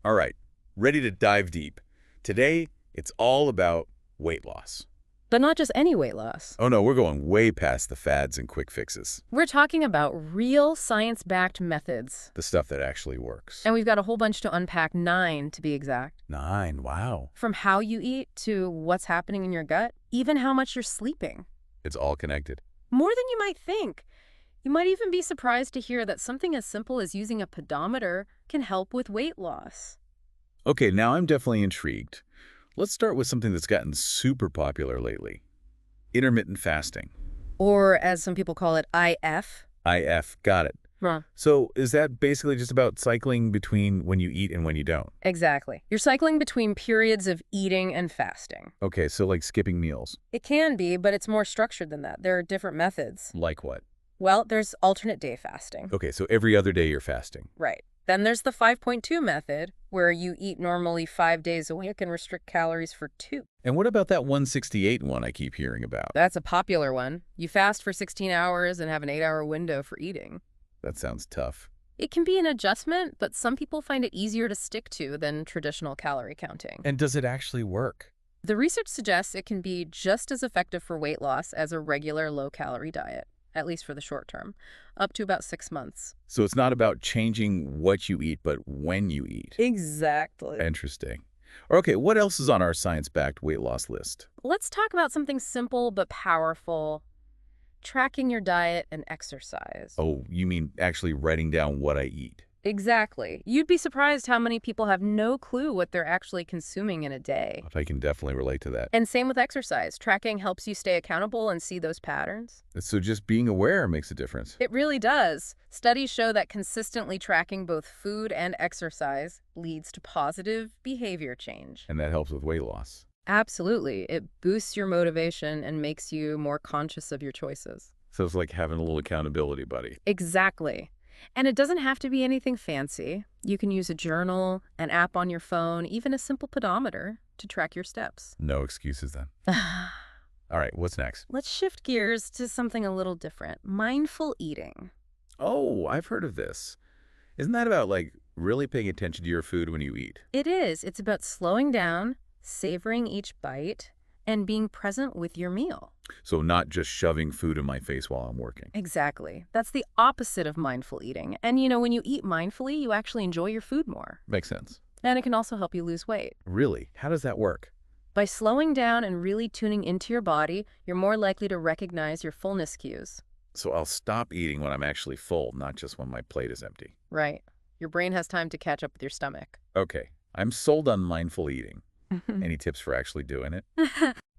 All right, ready to dive deep. Today, it's all about weight loss. But not just any weight loss. Oh no, we're going way past the fads and quick fixes. We're talking about real science-backed methods. The stuff that actually works. And we've got a whole bunch to unpack, 9 to be exact. 9, wow. From how you eat to what's happening in your gut, even how much you're sleeping. It's all connected. More than you might think. You might even be surprised to hear that something as simple as using a pedometer can help with weight loss. Okay, now I'm definitely intrigued. Let's start with something that's gotten super popular lately. Intermittent fasting. Or, as some people call it, IF. IF, got it. Huh. So is that basically just about cycling between when you eat and when you don't? Exactly. You're cycling between periods of eating and fasting. Okay, so like skipping meals. It can be, but it's more structured than that. There are different methods. Like what? Well, there's alternate day fasting. Okay, so every other day you're fasting. Right. Then there's the 5.2 method, where you eat normally 5 days a week and restrict calories for 2. And what about that 168 one I keep hearing about? That's a popular one. You fast for 16 hours and have an 8-hour window for eating. That sounds tough. It can be an adjustment, but some people find it easier to stick to than traditional calorie counting. And does it actually work? The research suggests it can be just as effective for weight loss as a regular low-calorie diet, at least for the short term, up to about 6 months. So it's not about changing what you eat, but when you eat. Exactly. Interesting. Okay, what else is on our science-backed weight loss list? Let's talk about something simple but powerful: tracking your diet and exercise. Oh, you mean actually writing down what I eat? Exactly. You'd be surprised how many people have no clue what they're actually consuming in a day. I can definitely relate to that. And same with exercise. Tracking helps you stay accountable and see those patterns. So just being aware makes a difference. It really does. Studies show that consistently tracking both food and exercise leads to positive behavior change. And that helps with weight loss. Absolutely. It boosts your motivation and makes you more conscious of your choices. So it's like having a little accountability buddy. Exactly. And it doesn't have to be anything fancy. You can use a journal, an app on your phone, even a simple pedometer to track your steps. No excuses then. All right, what's next? Let's shift gears to something a little different: mindful eating. Oh, I've heard of this. Isn't that about like really paying attention to your food when you eat? It is. It's about slowing down, savoring each bite, and being present with your meal. So not just shoving food in my face while I'm working. Exactly. That's the opposite of mindful eating. And when you eat mindfully, you actually enjoy your food more. Makes sense. And it can also help you lose weight. Really? How does that work? By slowing down and really tuning into your body, you're more likely to recognize your fullness cues. So I'll stop eating when I'm actually full, not just when my plate is empty. Right. Your brain has time to catch up with your stomach. Okay, I'm sold on mindful eating. Any tips for actually doing it?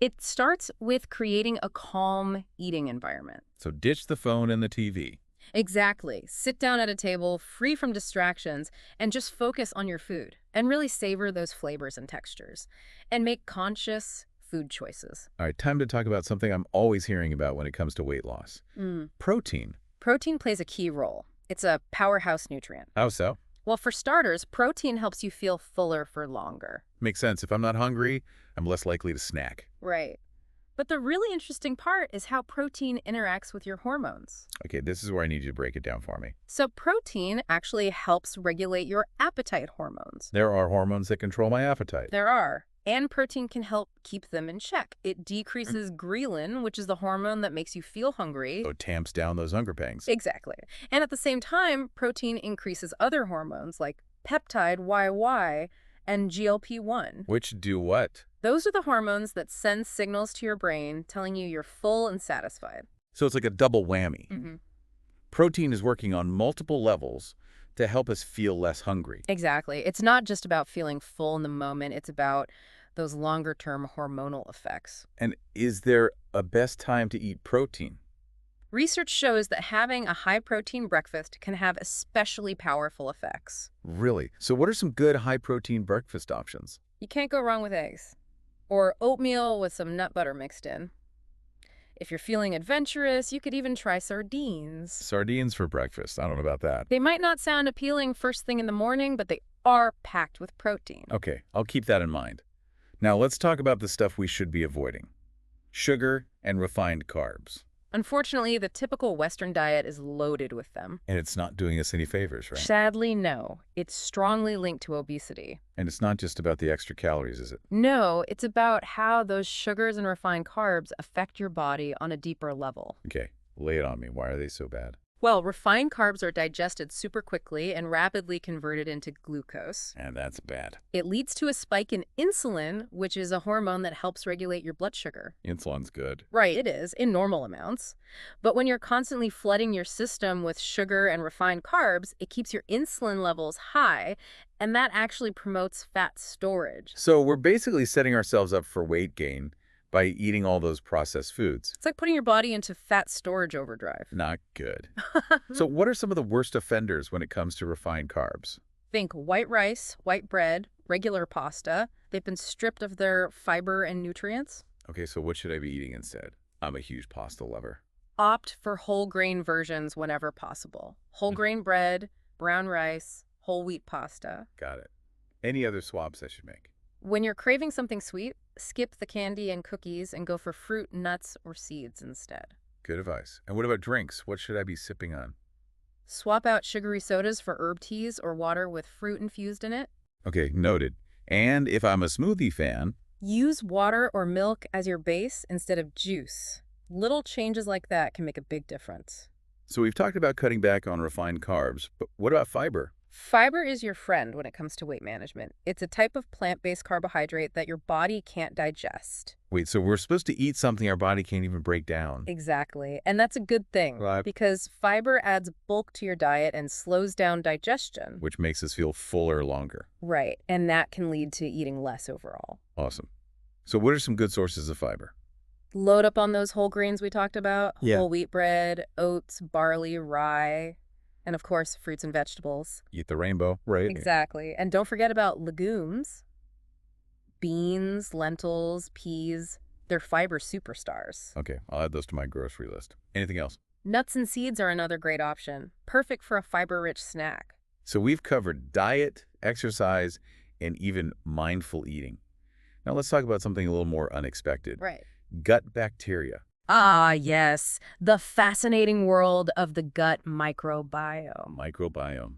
It starts with creating a calm eating environment. So ditch the phone and the TV. Exactly. Sit down at a table, free from distractions, and just focus on your food. And really savor those flavors and textures. And make conscious food choices. All right, time to talk about something I'm always hearing about when it comes to weight loss. Protein. Protein plays a key role. It's a powerhouse nutrient. How so? Well, for starters, protein helps you feel fuller for longer. Makes sense. If I'm not hungry, I'm less likely to snack. Right. But the really interesting part is how protein interacts with your hormones. Okay, this is where I need you to break it down for me. So protein actually helps regulate your appetite hormones. There are hormones that control my appetite. There are. And protein can help keep them in check. It decreases ghrelin, which is the hormone that makes you feel hungry. So it tamps down those hunger pangs. Exactly. And at the same time, protein increases other hormones like peptide YY and GLP-1. Which do what? Those are the hormones that send signals to your brain telling you you're full and satisfied. So it's like a double whammy. Protein is working on multiple levels to help us feel less hungry. Exactly. It's not just about feeling full in the moment. It's about those longer-term hormonal effects. And is there a best time to eat protein? Research shows that having a high-protein breakfast can have especially powerful effects. Really? So what are some good high-protein breakfast options? You can't go wrong with eggs. Or oatmeal with some nut butter mixed in. If you're feeling adventurous, you could even try sardines. Sardines for breakfast. I don't know about that. They might not sound appealing first thing in the morning, but they are packed with protein. Okay, I'll keep that in mind. Now let's talk about the stuff we should be avoiding. Sugar and refined carbs. Unfortunately, the typical Western diet is loaded with them. And it's not doing us any favors, right? Sadly, no. It's strongly linked to obesity. And it's not just about the extra calories, is it? No, it's about how those sugars and refined carbs affect your body on a deeper level. Okay, lay it on me. Why are they so bad? Well, refined carbs are digested super quickly and rapidly converted into glucose. And that's bad. It leads to a spike in insulin, which is a hormone that helps regulate your blood sugar. Insulin's good. Right, it is, in normal amounts. But when you're constantly flooding your system with sugar and refined carbs, it keeps your insulin levels high, and that actually promotes fat storage. So we're basically setting ourselves up for weight gain by eating all those processed foods. It's like putting your body into fat storage overdrive. Not good. So what are some of the worst offenders when it comes to refined carbs? Think white rice, white bread, regular pasta. They've been stripped of their fiber and nutrients. Okay, so what should I be eating instead? I'm a huge pasta lover. Opt for whole grain versions whenever possible. Whole grain bread, brown rice, whole wheat pasta. Got it. Any other swaps I should make? When you're craving something sweet, skip the candy and cookies and go for fruit, nuts, or seeds instead. Good advice. And what about drinks? What should I be sipping on? Swap out sugary sodas for herb teas or water with fruit infused in it. Okay, noted. And if I'm a smoothie fan, Use water or milk as your base instead of juice. Little changes like that can make a big difference. so we've talked about cutting back on refined carbs, but what about fiber? Fiber is your friend when it comes to weight management. It's a type of plant-based carbohydrate that your body can't digest. Wait, so we're supposed to eat something our body can't even break down? Exactly. And that's a good thing Right. because fiber adds bulk to your diet and slows down digestion. Which makes us feel fuller longer. Right. And that can lead to eating less overall. Awesome. So what are some good sources of fiber? Load up on those whole grains we talked about. Yeah. Whole wheat bread, oats, barley, rye, and of course, fruits and vegetables. Eat the rainbow, right? Exactly. And don't forget about legumes. Beans, lentils, peas. They're fiber superstars. Okay, I'll add those to my grocery list. Anything else? Nuts and seeds are another great option. Perfect for a fiber-rich snack. So we've covered diet, exercise, and even mindful eating. Now let's talk about something a little more unexpected. Right. Gut bacteria. Ah, yes. The fascinating world of the gut microbiome. Microbiome.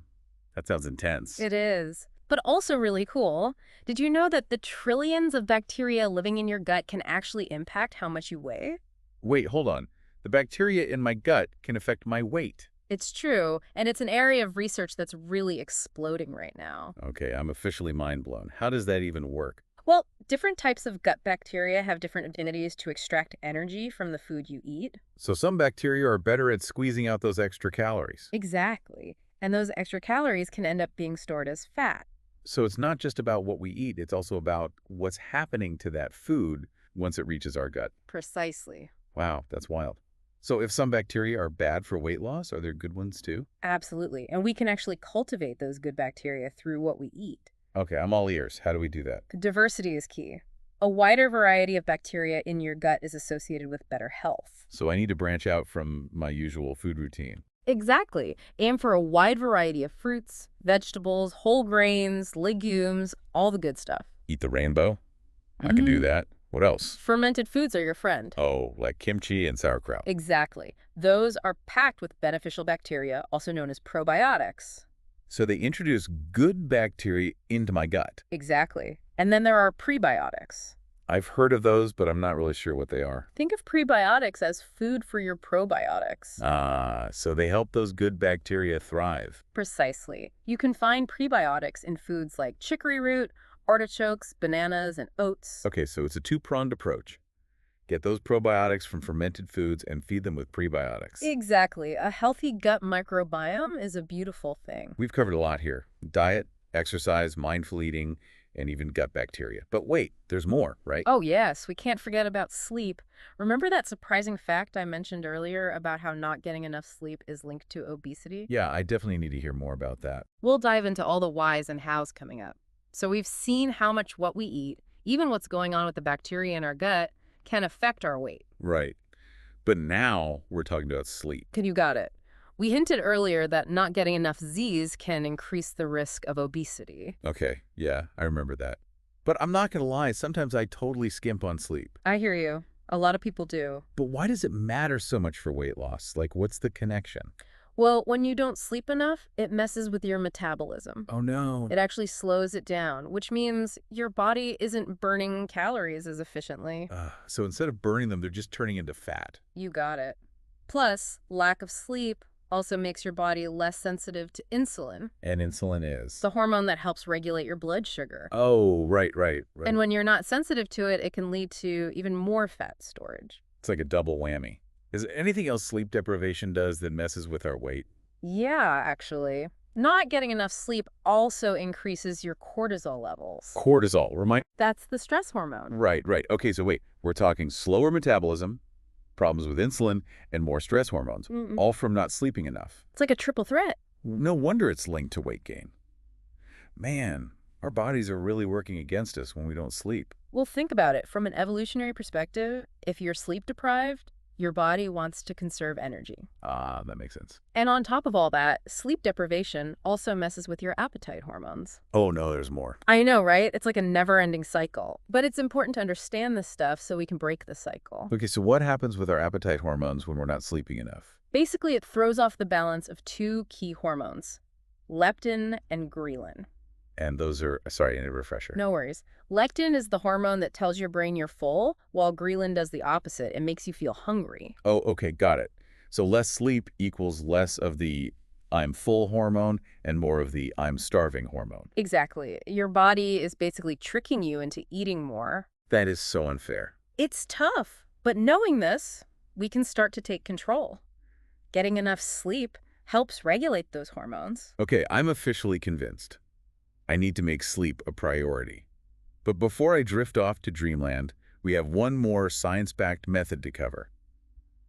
That sounds intense. It is. But also really cool. Did you know that the trillions of bacteria living in your gut can actually impact how much you weigh? Wait, hold on. The bacteria in my gut can affect my weight. It's true, and it's an area of research that's really exploding right now. Okay, I'm officially mind blown. How does that even work? Well, different types of gut bacteria have different affinities to extract energy from the food you eat. So some bacteria are better at squeezing out those extra calories. Exactly. And those extra calories can end up being stored as fat. So it's not just about what we eat, it's also about what's happening to that food once it reaches our gut. Precisely. Wow, that's wild. So if some bacteria are bad for weight loss, are there good ones too? Absolutely. And we can actually cultivate those good bacteria through what we eat. Okay, I'm all ears. How do we do that? Diversity is key. A wider variety of bacteria in your gut is associated with better health. So I need to branch out from my usual food routine. Exactly. Aim for a wide variety of fruits, vegetables, whole grains, legumes, all the good stuff. Eat the rainbow? I can do that. What else? Fermented foods are your friend. Oh, like kimchi and sauerkraut. Exactly. Those are packed with beneficial bacteria, also known as probiotics. So they introduce good bacteria into my gut. Exactly. And then there are prebiotics. I've heard of those, but I'm not really sure what they are. Think of prebiotics as food for your probiotics. Ah, so they help those good bacteria thrive. Precisely. You can find prebiotics in foods like chicory root, artichokes, bananas, and oats. Okay, so it's a two-pronged approach. Get those probiotics from fermented foods and feed them with prebiotics. Exactly. A healthy gut microbiome is a beautiful thing. We've covered a lot here. Diet, exercise, mindful eating, and even gut bacteria. But wait, there's more, right? Oh, yes. We can't forget about sleep. Remember that surprising fact I mentioned earlier about how not getting enough sleep is linked to obesity? Yeah, I definitely need to hear more about that. We'll dive into all the whys and hows coming up. So we've seen how much what we eat, even what's going on with the bacteria in our gut, can affect our weight. Right. But now we're talking about sleep. You got it. We hinted earlier that not getting enough Z's can increase the risk of obesity. Okay, yeah, I remember that. But I'm not going to lie, sometimes I totally skimp on sleep. I hear you. A lot of people do. But why does it matter so much for weight loss? Like, what's the connection? Well, when you don't sleep enough, it messes with your metabolism. Oh, no. It actually slows it down, which means your body isn't burning calories as efficiently. So instead of burning them, they're just turning into fat. You got it. Plus, lack of sleep also makes your body less sensitive to insulin, And insulin is. the hormone that helps regulate your blood sugar. Oh, right. And when you're not sensitive to it, it can lead to even more fat storage. It's like a double whammy. Is there anything else sleep deprivation does that messes with our weight? Yeah, actually. Not getting enough sleep also increases your cortisol levels. Cortisol, remind. That's the stress hormone. Right. Okay, so wait. We're talking slower metabolism, problems with insulin, and more stress hormones, all from not sleeping enough. It's like a triple threat. No wonder it's linked to weight gain. Man, our bodies are really working against us when we don't sleep. Well, think about it. From an evolutionary perspective, if you're sleep deprived, your body wants to conserve energy. That makes sense. And on top of all that, sleep deprivation also messes with your appetite hormones. Oh, no, there's more. I know, right? It's like a never-ending cycle. But it's important to understand this stuff so we can break the cycle. Okay, so what happens with our appetite hormones when we're not sleeping enough? Basically, it throws off the balance of two key hormones, leptin and ghrelin. And those are, sorry, I need a refresher. No worries. Leptin is the hormone that tells your brain you're full, while ghrelin does the opposite. It makes you feel hungry. Oh, okay, got it. So less sleep equals less of the I'm full hormone and more of the I'm starving hormone. Exactly. Your body is basically tricking you into eating more. That is so unfair. It's tough, but knowing this, we can start to take control. Getting enough sleep helps regulate those hormones. Okay, I'm officially convinced. I need to make sleep a priority. But before I drift off to dreamland, we have one more science-backed method to cover.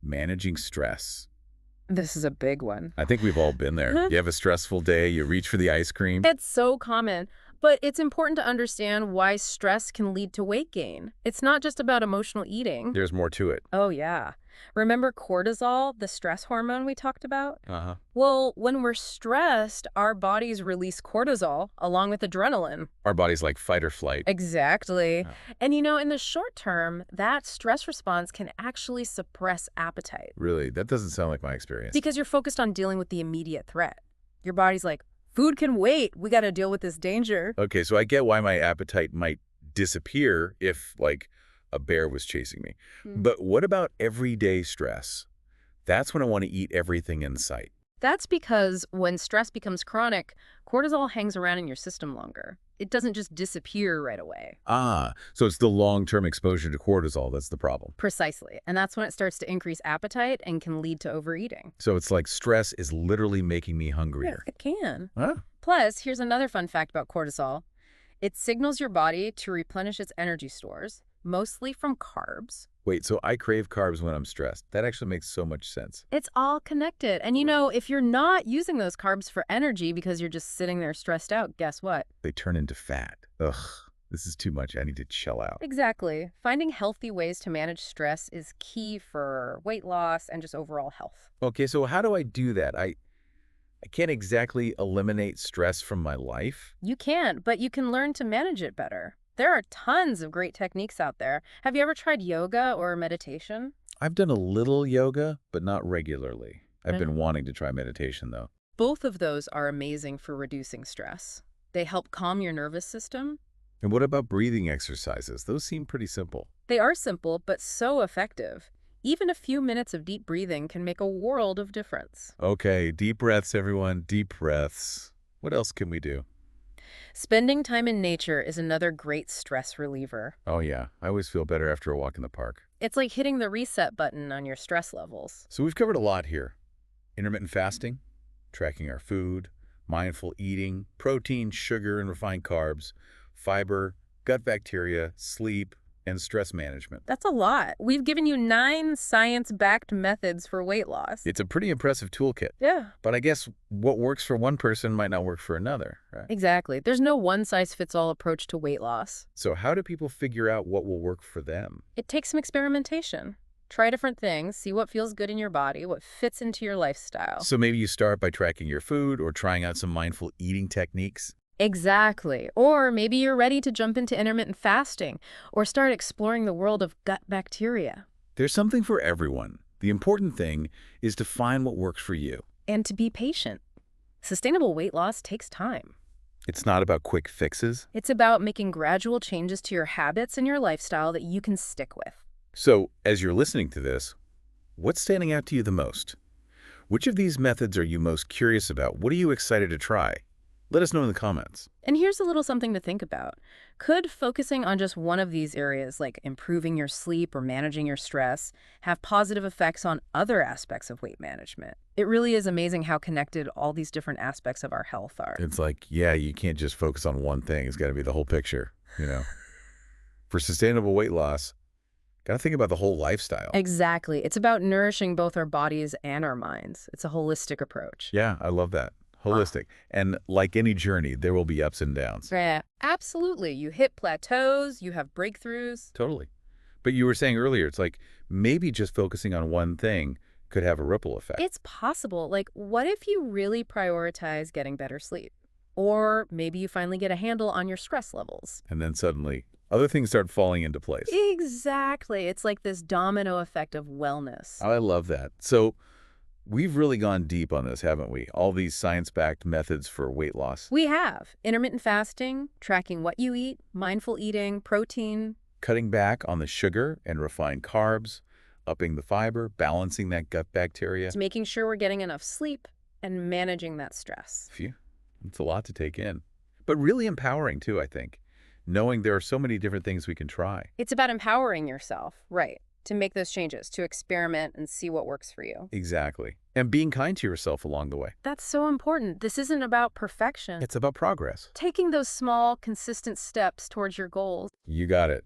Managing stress. This is a big one. I think we've all been there. You have a stressful day, you reach for the ice cream. It's so common, but it's important to understand why stress can lead to weight gain. It's not just about emotional eating. There's more to it. Oh, yeah. Remember cortisol, the stress hormone we talked about? Uh-huh. Well, when we're stressed, our bodies release cortisol along with adrenaline. Our body's like fight or flight. Exactly. Oh. And in the short term, that stress response can actually suppress appetite Really, that doesn't sound like my experience. because you're focused on dealing with the immediate threat. Your body's like, food can wait. We got to deal with this danger. Okay, so I get why my appetite might disappear if, like, a bear was chasing me. But what about everyday stress? That's when I want to eat everything in sight. That's because when stress becomes chronic, cortisol hangs around in your system longer. It doesn't just disappear right away. So it's the long-term exposure to cortisol that's the problem. Precisely. And that's when it starts to increase appetite and can lead to overeating. So it's like stress is literally making me hungrier. It can. Huh? Plus, here's another fun fact about cortisol. It signals your body to replenish its energy stores, mostly from carbs. Wait, so I crave carbs when I'm stressed. That actually makes so much sense. It's all connected. And if you're not using those carbs for energy because you're just sitting there stressed out, guess what? They turn into fat. Ugh, this is too much. I need to chill out. Exactly. Finding healthy ways to manage stress is key for weight loss and just overall health. Okay, so how do I do that? I can't exactly eliminate stress from my life. You can, but you can learn to manage it better. There are tons of great techniques out there. Have you ever tried yoga or meditation? I've done a little yoga, but not regularly. I've been wanting to try meditation, though. Both of those are amazing for reducing stress. They help calm your nervous system. And what about breathing exercises? Those seem pretty simple. They are simple, but so effective. Even a few minutes of deep breathing can make a world of difference. Okay, deep breaths, everyone. Deep breaths. What else can we do? Spending time in nature is another great stress reliever. Oh, yeah. I always feel better after a walk in the park. It's like hitting the reset button on your stress levels. So we've covered a lot here. Intermittent fasting, tracking our food, mindful eating, protein, sugar, and refined carbs, fiber, gut bacteria, sleep, and stress management. That's a lot. We've given you 9 science-backed methods for weight loss. It's a pretty impressive toolkit. Yeah. But I guess what works for one person might not work for another, right? Exactly. There's no one-size-fits-all approach to weight loss. So how do people figure out what will work for them? It takes some experimentation. Try different things, see what feels good in your body, what fits into your lifestyle. So maybe you start by tracking your food or trying out some mindful eating techniques. Exactly. Or maybe you're ready to jump into intermittent fasting or start exploring the world of gut bacteria. There's something for everyone. The important thing is to find what works for you. And to be patient. Sustainable weight loss takes time. It's not about quick fixes. It's about making gradual changes to your habits and your lifestyle that you can stick with. So, as you're listening to this, what's standing out to you the most? Which of these methods are you most curious about? What are you excited to try? Let us know in the comments. And here's a little something to think about. Could focusing on just one of these areas, like improving your sleep or managing your stress, have positive effects on other aspects of weight management? It really is amazing how connected all these different aspects of our health are. It's like, yeah, you can't just focus on one thing. It's got to be the whole picture, you know? For sustainable weight loss, got to think about the whole lifestyle. Exactly. It's about nourishing both our bodies and our minds. It's a holistic approach. Yeah, I love that. Holistic. And like any journey, there will be ups and downs. Yeah, absolutely. You hit plateaus, you have breakthroughs. Totally. But you were saying earlier, it's like maybe just focusing on one thing could have a ripple effect. It's possible. Like, what if you really prioritize getting better sleep? Or maybe you finally get a handle on your stress levels. And then suddenly, other things start falling into place. Exactly. It's like this domino effect of wellness. I love that. So we've really gone deep on this, haven't we? All these science-backed methods for weight loss. We have intermittent fasting, tracking what you eat, mindful eating, protein. Cutting back on the sugar and refined carbs, upping the fiber, balancing that gut bacteria. It's making sure we're getting enough sleep and managing that stress. Phew, it's a lot to take in. But really empowering, too, I think. Knowing there are so many different things we can try. It's about empowering yourself, right, to make those changes, to experiment and see what works for you. Exactly. And being kind to yourself along the way. That's so important. This isn't about perfection. It's about progress. Taking those small, consistent steps towards your goals. You got it.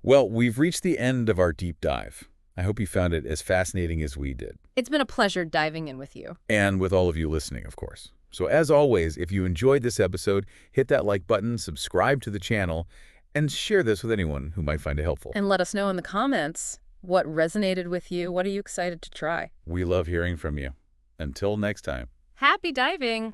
Well, we've reached the end of our deep dive. I hope you found it as fascinating as we did. It's been a pleasure diving in with you. And with all of you listening, of course. So as always, if you enjoyed this episode, hit that like button, subscribe to the channel, and share this with anyone who might find it helpful. And let us know in the comments what resonated with you. What are you excited to try? We love hearing from you. Until next time. Happy diving!